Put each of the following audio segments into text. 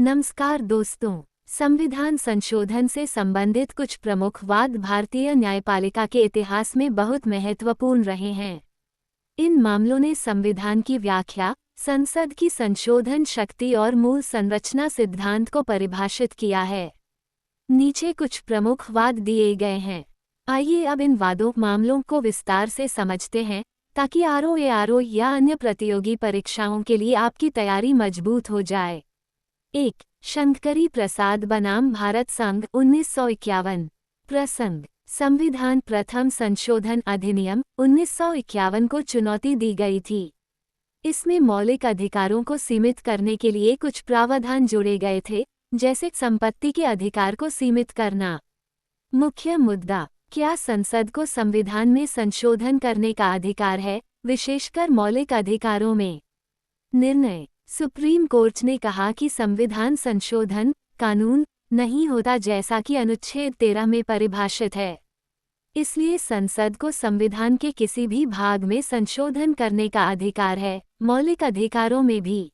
नमस्कार दोस्तों। संविधान संशोधन से संबंधित कुछ प्रमुख वाद भारतीय न्यायपालिका के इतिहास में बहुत महत्वपूर्ण रहे हैं। इन मामलों ने संविधान की व्याख्या, संसद की संशोधन शक्ति और मूल संरचना सिद्धांत को परिभाषित किया है। नीचे कुछ प्रमुख वाद दिए गए हैं। आइए अब इन वादों मामलों को विस्तार से समझते हैं, ताकि आरओ या अन्य प्रतियोगी परीक्षाओं के लिए आपकी तैयारी मजबूत हो जाए। 1. शंकरी प्रसाद बनाम भारत संघ 1951। प्रसंग: संविधान प्रथम संशोधन अधिनियम 1951 को चुनौती दी गई थी। इसमें मौलिक अधिकारों को सीमित करने के लिए कुछ प्रावधान जोड़े गए थे, जैसे संपत्ति के अधिकार को सीमित करना। मुख्य मुद्दा: क्या संसद को संविधान में संशोधन करने का अधिकार है, विशेषकर मौलिक अधिकारों में? निर्णय: सुप्रीम कोर्ट ने कहा कि संविधान संशोधन कानून नहीं होता, जैसा कि अनुच्छेद 13 में परिभाषित है। इसलिए संसद को संविधान के किसी भी भाग में संशोधन करने का अधिकार है, मौलिक अधिकारों में भी।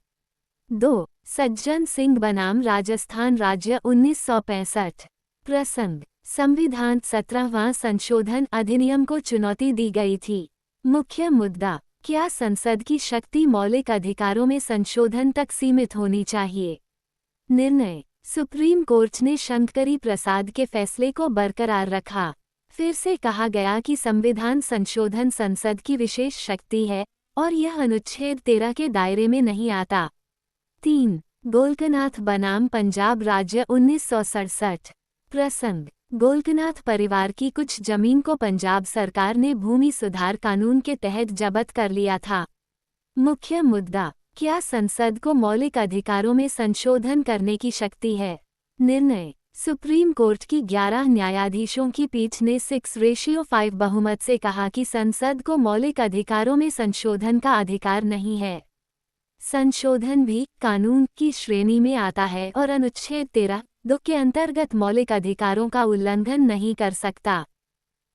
2. सज्जन सिंह बनाम राजस्थान राज्य 1965। प्रसंग: संविधान 17वां संशोधन अधिनियम को चुनौती दी गई थी। मुख्य मुद्दा: क्या संसद की शक्ति मौलिक अधिकारों में संशोधन तक सीमित होनी चाहिए? निर्णय: सुप्रीम कोर्ट ने शंकरी प्रसाद के फैसले को बरकरार रखा। फिर से कहा गया कि संविधान संशोधन संसद की विशेष शक्ति है और यह अनुच्छेद 13 के दायरे में नहीं आता। 3. गोलकनाथ बनाम पंजाब राज्य 1967। प्रसंग: गोलकनाथ परिवार की कुछ जमीन को पंजाब सरकार ने भूमि सुधार कानून के तहत जब्त कर लिया था। मुख्य मुद्दा: क्या संसद को मौलिक अधिकारों में संशोधन करने की शक्ति है? निर्णय: सुप्रीम कोर्ट की 11 न्यायाधीशों की पीठ ने 6:5 बहुमत से कहा कि संसद को मौलिक अधिकारों में संशोधन का अधिकार नहीं है। संशोधन भी कानून की श्रेणी में आता है और अनुच्छेद 13(2) के अंतर्गत मौलिक अधिकारों का उल्लंघन नहीं कर सकता।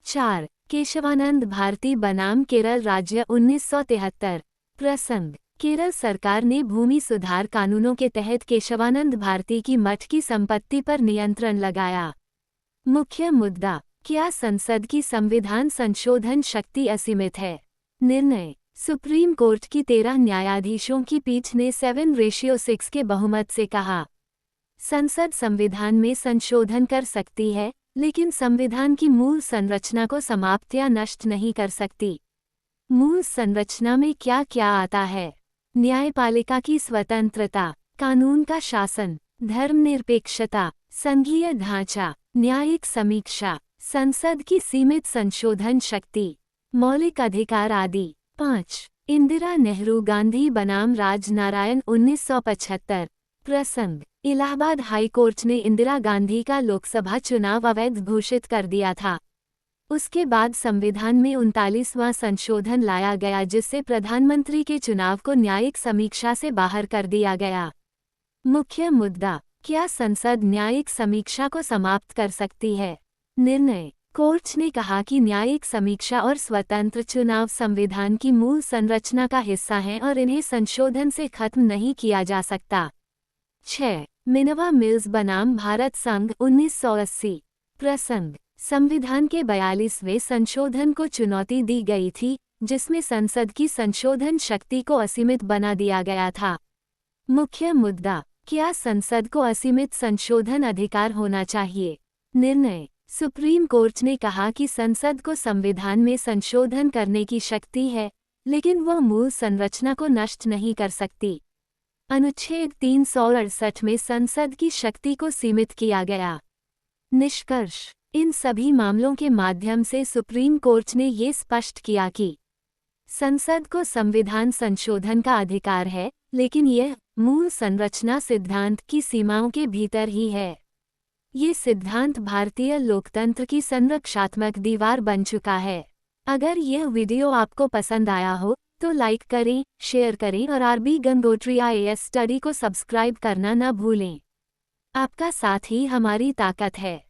4. केशवानंद भारती बनाम केरल राज्य 1973। प्रसंग: केरल सरकार ने भूमि सुधार कानूनों के तहत केशवानंद भारती की मठ की संपत्ति पर नियंत्रण लगाया। मुख्य मुद्दा: क्या संसद की संविधान संशोधन शक्ति असीमित है? निर्णय: सुप्रीम कोर्ट की 13 न्यायाधीशों की पीठ ने 7:6 के बहुमत से कहा, संसद संविधान में संशोधन कर सकती है, लेकिन संविधान की मूल संरचना को समाप्त या नष्ट नहीं कर सकती। मूल संरचना में क्या क्या आता है? न्यायपालिका की स्वतंत्रता, कानून का शासन, धर्मनिरपेक्षता, संघीय ढांचा, न्यायिक समीक्षा, संसद की सीमित संशोधन शक्ति, मौलिक अधिकार आदि। 5. इंदिरा नेहरू गांधी बनाम राजनारायण 1975। प्रसंग: इलाहाबाद हाई कोर्ट ने इंदिरा गांधी का लोकसभा चुनाव अवैध घोषित कर दिया था। उसके बाद संविधान में 39वां संशोधन लाया गया, जिससे प्रधानमंत्री के चुनाव को न्यायिक समीक्षा से बाहर कर दिया गया। मुख्य मुद्दा: क्या संसद न्यायिक समीक्षा को समाप्त कर सकती है? निर्णय: कोर्ट ने कहा कि न्यायिक समीक्षा और स्वतंत्र चुनाव संविधान की मूल संरचना का हिस्सा हैं और इन्हें संशोधन से खत्म नहीं किया जा सकता। 6. मिनर्वा मिल्स बनाम भारत संघ 1980। प्रसंग: संविधान के 42वें संशोधन को चुनौती दी गई थी, जिसमें संसद की संशोधन शक्ति को असीमित बना दिया गया था। मुख्य मुद्दा: क्या संसद को असीमित संशोधन अधिकार होना चाहिए? निर्णय: सुप्रीम कोर्ट ने कहा कि संसद को संविधान में संशोधन करने की शक्ति है, लेकिन वह मूल संरचना को नष्ट नहीं कर सकती। अनुच्छेद 368 में संसद की शक्ति को सीमित किया गया। निष्कर्ष: इन सभी मामलों के माध्यम से सुप्रीम कोर्ट ने ये स्पष्ट किया कि संसद को संविधान संशोधन का अधिकार है, लेकिन यह मूल संरचना सिद्धांत की सीमाओं के भीतर ही है। ये सिद्धांत भारतीय लोकतंत्र की संरक्षात्मक दीवार बन चुका है। अगर यह वीडियो आपको पसंद आया हो तो लाइक करें, शेयर करें और आरबी गंगोत्री IAS स्टडी को सब्सक्राइब करना न भूलें। आपका साथ ही हमारी ताकत है।